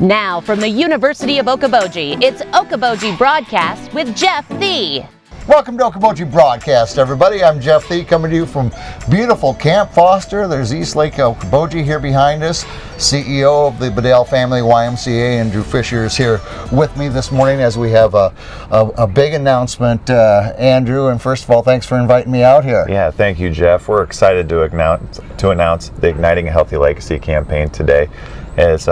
Now from the University of Okoboji, it's Okoboji Broadcast with Jeff Thee. Welcome to Okoboji Broadcast, everybody. I'm Jeff Thee, coming to you from beautiful Camp Foster. There's East Lake Okoboji here behind us. CEO of the Bedell family YMCA, Andrew Fisher, is here with me this morning as we have a big announcement. Andrew, and first of all, thanks for inviting me out here. Yeah, thank you, Jeff. We're excited to announce the Igniting a Healthy Legacy campaign today. As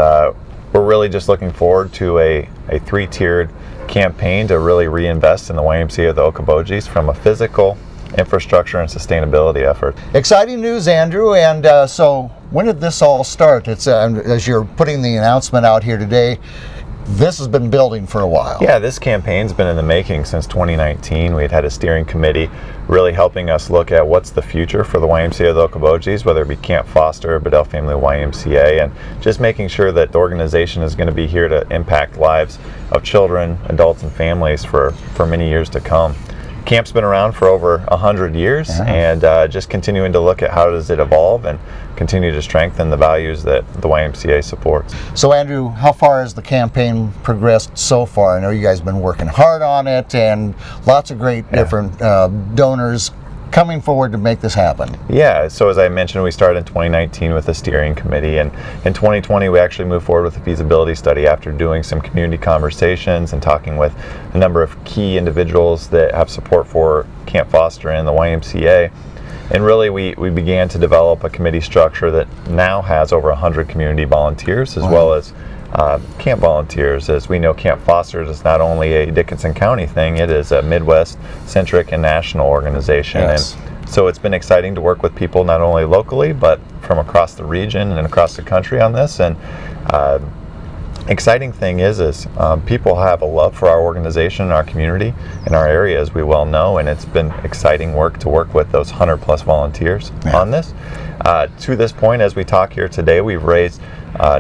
we're really just looking forward to a three-tiered campaign to really reinvest in the YMCA of the Okobojis from a physical, infrastructure, and sustainability effort. Exciting news, Andrew. And so when did this all start? It's as you're putting the announcement out here today, this has been building for a while. Yeah, this campaign's been in the making since 2019. We had a steering committee really helping us look at what's the future for the YMCA of the Okobojis, whether it be Camp Foster or Bedell Family YMCA, and just making sure that the organization is going to be here to impact lives of children, adults, and families for many years to come. Camp's been around for over 100 years, and just continuing to look at how does it evolve and continue to strengthen the values that the YMCA supports. So Andrew, how far has the campaign progressed so far? I know you guys have been working hard on it, and lots of great different donors coming forward to make this happen. Yeah, so as I mentioned, we started in 2019 with a steering committee, and in 2020 we actually moved forward with a feasibility study after doing some community conversations and talking with a number of key individuals that have support for Camp Foster and the YMCA. And really we began to develop a committee structure that now has over 100 community volunteers as well as camp volunteers. As we know, Camp Foster is not only a Dickinson County thing, it is a Midwest-centric and national organization. Yes. And so it's been exciting to work with people not only locally, but from across the region and across the country on this. And exciting thing is people have a love for our organization and our community and our area, as we well know, and it's been exciting work to work with those 100+ volunteers on this. To this point, as we talk here today, we've raised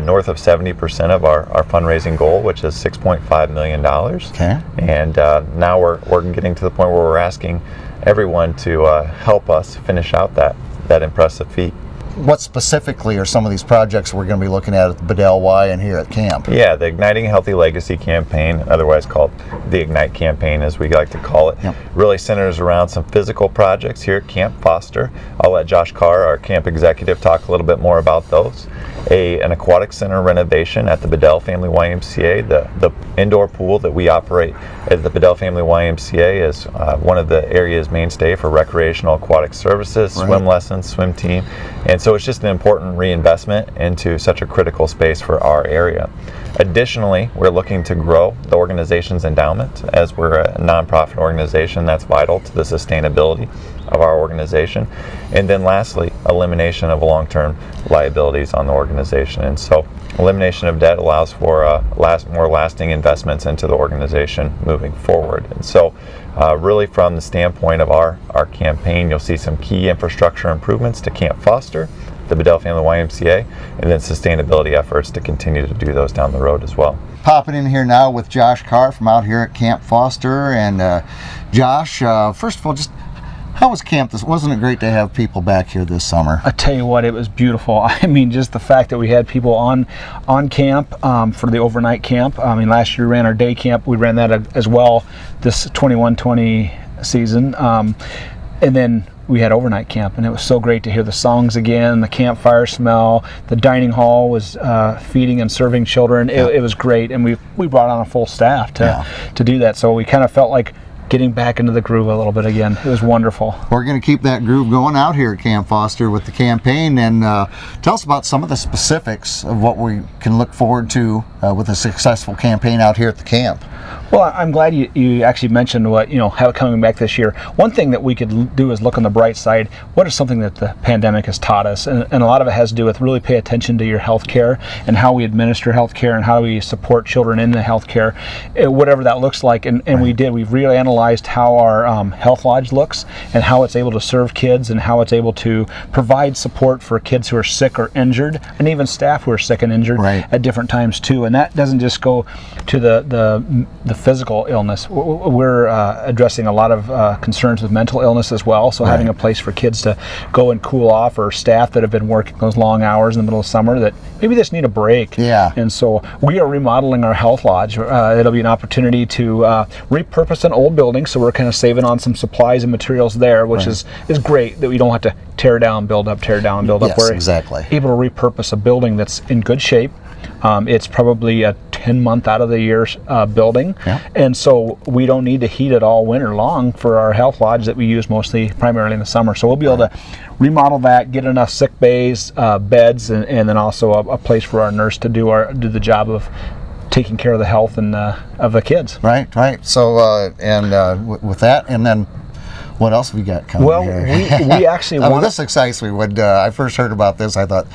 north of 70% of our fundraising goal, which is $6.5 million. Okay. And now we're getting to the point where we're asking everyone to help us finish out that impressive feat. What specifically are some of these projects we're going to be looking at the Bedell Y and here at camp? Yeah, the Igniting a Healthy Legacy campaign, otherwise called the Ignite campaign as we like to call it, really centers around some physical projects here at Camp Foster. I'll let Josh Carr, our camp executive, talk a little bit more about those. An aquatic center renovation at the Bedell Family YMCA. The indoor pool that we operate at the Bedell Family YMCA is one of the area's mainstay for recreational aquatic services, swim lessons, swim team, and so it's just an important reinvestment into such a critical space for our area. Additionally, we're looking to grow the organization's endowment, as we're a nonprofit organization that's vital to the sustainability of our organization. And then lastly, elimination of long-term liabilities on the organization. And so elimination of debt allows for more lasting investments into the organization moving forward. And so really from the standpoint of our campaign, you'll see some key infrastructure improvements to Camp Foster, the Bedell Family YMCA, and then sustainability efforts to continue to do those down the road as well. Popping in here now with Josh Carr from out here at Camp Foster. And Josh, first of all, just how was camp? Wasn't it great to have people back here this summer? I tell you what, it was beautiful. I mean, just the fact that we had people on camp for the overnight camp. I mean, last year we ran our day camp. We ran that as well this 21-20 season. And then we had overnight camp, and it was so great to hear the songs again, the campfire smell. The dining hall was feeding and serving children. It was great, and we brought on a full staff to do that. So we kind of felt like getting back into the groove a little bit again. It was wonderful. We're going to keep that groove going out here at Camp Foster with the campaign, and tell us about some of the specifics of what we can look forward to with a successful campaign out here at the camp. Well, I'm glad you actually mentioned how coming back this year. One thing that we could do is look on the bright side. What is something that the pandemic has taught us? And a lot of it has to do with really pay attention to your health care and how we administer health care and how we support children in the health care, whatever that looks like. And we did. We've really analyzed how our health lodge looks and how it's able to serve kids and how it's able to provide support for kids who are sick or injured, and even staff who are sick and injured at different times too. And that doesn't just go to the physical illness. We're addressing a lot of concerns with mental illness as well. So having a place for kids to go and cool off, or staff that have been working those long hours in the middle of summer that maybe just need a break. Yeah. And so we are remodeling our health lodge. It'll be an opportunity to repurpose an old building. So we're kind of saving on some supplies and materials there, which is great that we don't have to tear down, build up, tear down, build up. Yes, We're exactly. able to repurpose a building that's in good shape. It's probably a 10-month out of the year building, and so we don't need to heat it all winter long for our health lodge that we use primarily in the summer. So we'll be able to remodel that, get enough sick bays, beds, and then also a place for our nurse to do the job of taking care of the health and of the kids. Right. So with that, and then what else have we got coming here? we actually want. This excites me. When I first heard about this, I thought,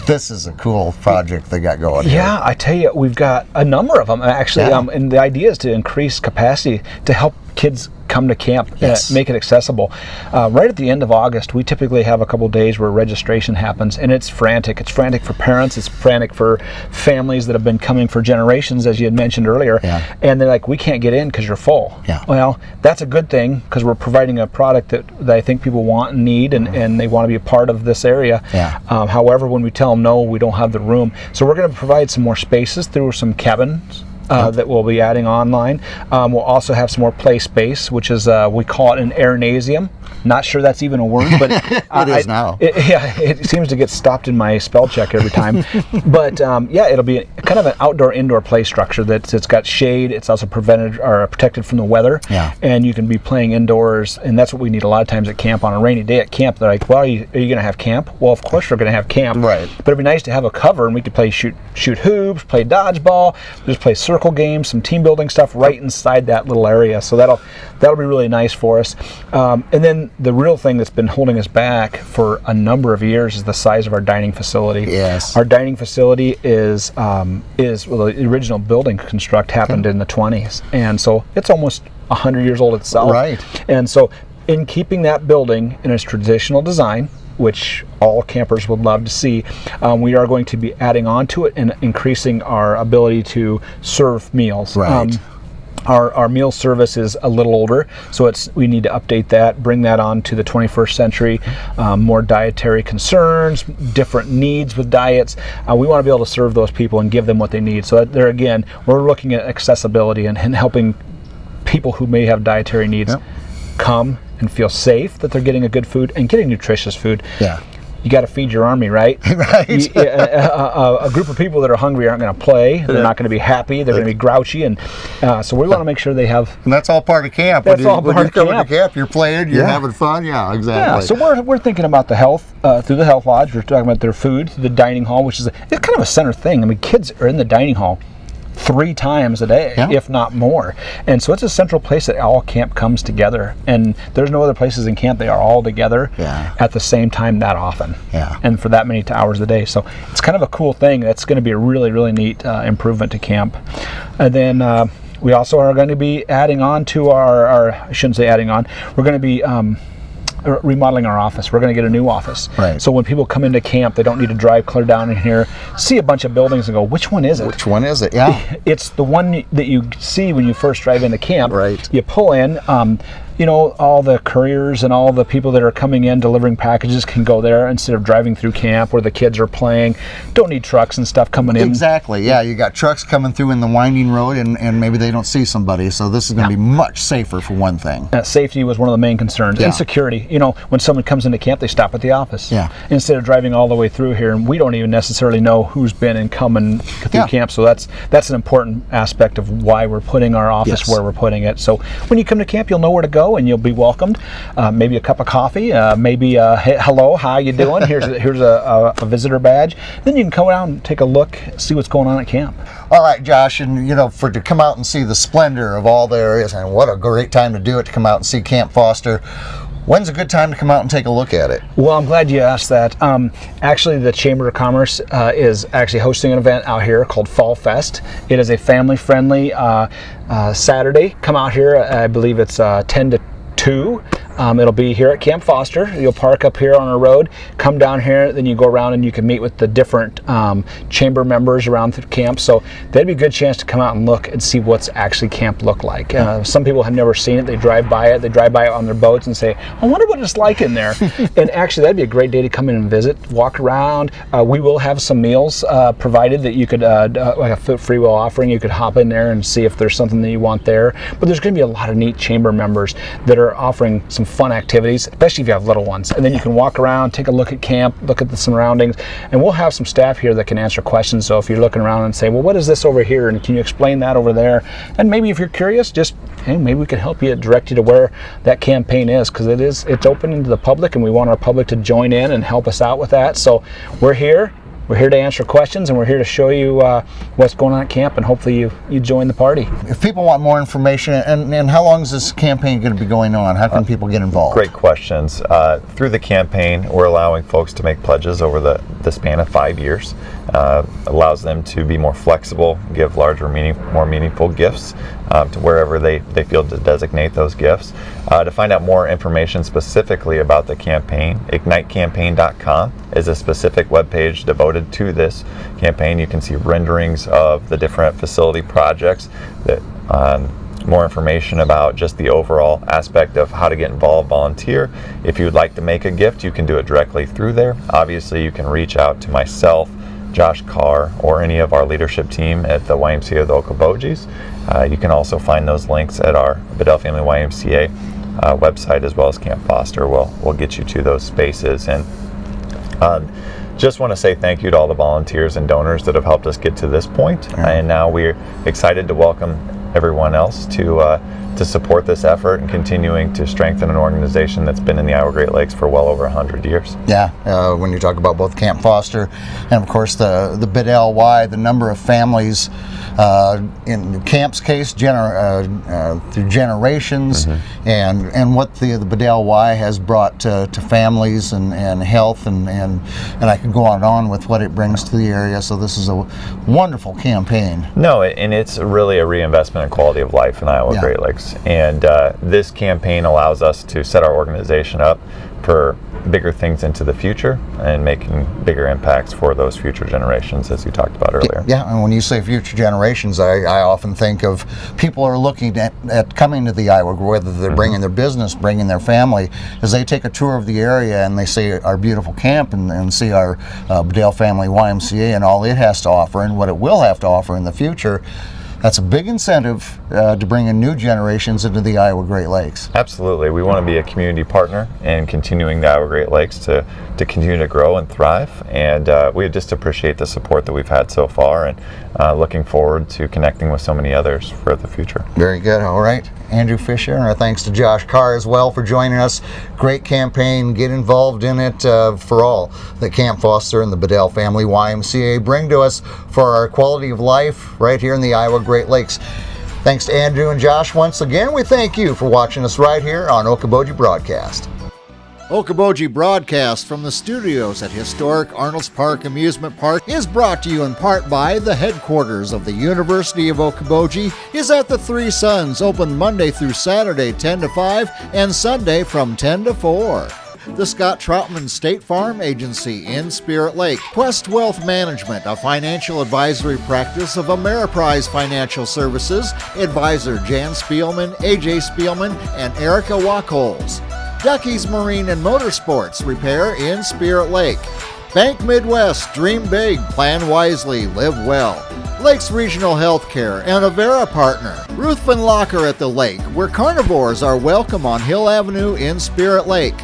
this is a cool project they got going. Yeah, I tell you, we've got a number of them actually, and the idea is to increase capacity to help kids come to camp, make it accessible. Right at the end of August, we typically have a couple days where registration happens, and it's frantic. It's frantic for parents. It's frantic for families that have been coming for generations, as you had mentioned earlier. And they're like, we can't get in because you're full. Well, that's a good thing, because we're providing a product that I think people want and need, and they want to be a part of this area. However, when we tell them no, we don't have the room. So we're going to provide some more spaces through some cabins that we'll be adding online. We'll also have some more play space, which is, we call it an airnasium. Not sure that's even a word, but it is now. It seems to get stopped in my spell check every time. But it'll be kind of an outdoor-indoor play structure it's got shade. It's also protected from the weather, and you can be playing indoors. And that's what we need a lot of times at camp. On a rainy day at camp, they're like, "Well, are you going to have camp?" Well, of course we're going to have camp. Right. But it'd be nice to have a cover, and we could play shoot hoops, play dodgeball, just play circle games, some team building stuff right inside that little area. So that'll be really nice for us. And then the real thing that's been holding us back for a number of years is the size of our dining facility. Yes. Our dining facility is the original building construct happened in the 20s, and so it's almost 100 years old itself. Right. And so in keeping that building in its traditional design, which all campers would love to see, we are going to be adding on to it and increasing our ability to serve meals. Right. Our meal service is a little older, so we need to update that, bring that on to the 21st century, more dietary concerns, different needs with diets. We want to be able to serve those people and give them what they need. So there again, we're looking at accessibility and helping people who may have dietary needs come and feel safe that they're getting a good food and getting nutritious food. You got to feed your army, right? Right. A group of people that are hungry aren't going to play. They're not going to be happy. They're going to be grouchy, and so we want to make sure they have. And that's all part of camp. That's all part of camp. When you're coming to camp, you're playing, you're having fun. Yeah, exactly. Yeah. So we're thinking about the health through the health lodge. We're talking about their food, the dining hall, which is it's kind of a center thing. I mean, kids are in the dining hall 3 times a day, if not more. And so it's a central place that all camp comes together. And there's no other places in camp. They are all together at the same time that often. And for that many hours a day. So it's kind of a cool thing. That's going to be a really, really neat improvement to camp. And then we also are going to be adding on to our I shouldn't say adding on, we're going to be remodeling our office. We're going to get a new office. Right. So when people come into camp, they don't need to drive clear down in here, see a bunch of buildings and go, which one is it? Which one is it? Yeah. It's the one that you see when you first drive into camp. Right. You pull in, all the couriers and all the people that are coming in delivering packages can go there instead of driving through camp where the kids are playing. Don't need trucks and stuff coming in. Exactly. Yeah, you got trucks coming through in the winding road and maybe they don't see somebody. So this is going to be much safer for one thing. Safety was one of the main concerns. And security. When someone comes into camp, they stop at the office. Yeah. Instead of driving all the way through here, and we don't even necessarily know who's been and coming through camp. So that's an important aspect of why we're putting our office where we're putting it. So when you come to camp, you'll know where to go and you'll be welcomed. Maybe a cup of coffee, maybe hey, hello, how you doing? Here's a visitor badge. Then you can come out and take a look, see what's going on at camp. All right, Josh, and to come out and see the splendor of all there is, and what a great time to do it, to come out and see Camp Foster. When's a good time to come out and take a look at it? Well, I'm glad you asked that. Actually, the Chamber of Commerce is actually hosting an event out here called Fall Fest. It is a family-friendly Saturday. Come out here. I believe it's 10 to 2. It'll be here at Camp Foster. You'll park up here on our road, come down here, then you go around and you can meet with the different chamber members around the camp. So that'd be a good chance to come out and look and see what's actually camp look like. Some people have never seen it. They drive by it. They drive by it on their boats and say, I wonder what it's like in there. And actually, that'd be a great day to come in and visit, walk around. We will have some meals provided that you could, like a free will offering, you could hop in there and see if there's something that you want there. But there's going to be a lot of neat chamber members that are offering some fun activities, especially if you have little ones. And then you can walk around, take a look at camp, look at the surroundings, and we'll have some staff here that can answer questions. So if you're looking around and say, well, what is this over here? And can you explain that over there? And maybe if you're curious, just, hey, maybe we can help you, direct you to where that campaign is, because it's open into the public, and we want our public to join in and help us out with that. So we're here. We're here to answer questions, and we're here to show you what's going on at camp, and hopefully you join the party. If people want more information, and how long is this campaign going to be going on? How can people get involved? Great questions. Through the campaign, we're allowing folks to make pledges over the span of 5 years. Allows them to be more flexible, give larger, more meaningful gifts to wherever they feel to designate those gifts. To find out more information specifically about the campaign, ignitecampaign.com is a specific webpage devoted to this campaign. You can see renderings of the different facility projects, that more information about just the overall aspect of how to get involved, volunteer. If you would like to make a gift, you can do it directly through there. Obviously, you can reach out to myself, Josh Carr, or any of our leadership team at the YMCA of the Okobojis. You can also find those links at our Bedell Family YMCA website, as well as Camp Foster. We'll get you to those spaces. And just want to say thank you to all the volunteers and donors that have helped us get to this point. And now we're excited to welcome everyone else to support this effort and continuing to strengthen an organization that's been in the Iowa Great Lakes for well over 100 years. Yeah, when you talk about both Camp Foster and of course the Bedell Y, the number of families in Camp's case through generations, and what the Bedell Y has brought to families and health, and I could go on and on with what it brings to the area. So this is a wonderful campaign. No, and it's really a reinvestment in quality of life in Iowa Great Lakes. And this campaign allows us to set our organization up for bigger things into the future and making bigger impacts for those future generations, as you talked about earlier. Yeah, and when you say future generations, I often think of people are looking at coming to the Iowa, whether they're bringing their business, bringing their family, as they take a tour of the area and they see our beautiful camp and see our Bedell Family YMCA and all it has to offer and what it will have to offer in the future. That's a big incentive to bring in new generations into the Iowa Great Lakes. Absolutely. We want to be a community partner in continuing the Iowa Great Lakes to continue to grow and thrive. And we just appreciate the support that we've had so far, and looking forward to connecting with so many others for the future. Very good. All right. Andrew Fisher, and our thanks to Josh Carr as well for joining us. Great campaign. Get involved in it for all that Camp Foster and the Bedell Family YMCA bring to us for our quality of life right here in the Iowa Great Lakes. Thanks to Andrew and Josh once again. We thank you for watching us right here on Okoboji Broadcast. Okoboji Broadcast from the studios at historic Arnold's Park Amusement Park is brought to you in part by the headquarters of the University of Okoboji is at the Three Sons, open Monday through Saturday 10 to 5 and Sunday from 10 to 4. The Scott Troutman State Farm Agency in Spirit Lake. Quest Wealth Management, a financial advisory practice of Ameriprise Financial Services. Advisor Jan Spielman, AJ Spielman, and Erica Wachholz. Ducky's Marine and Motorsports Repair in Spirit Lake. Bank Midwest, dream big, plan wisely, live well. Lakes Regional Healthcare and Avera Partner. Ruthven Locker at the lake, where carnivores are welcome on Hill Avenue in Spirit Lake.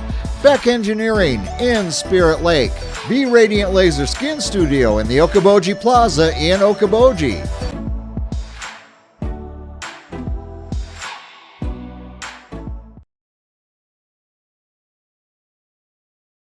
Beck Engineering in Spirit Lake. Be Radiant Laser Skin Studio in the Okoboji Plaza in Okoboji.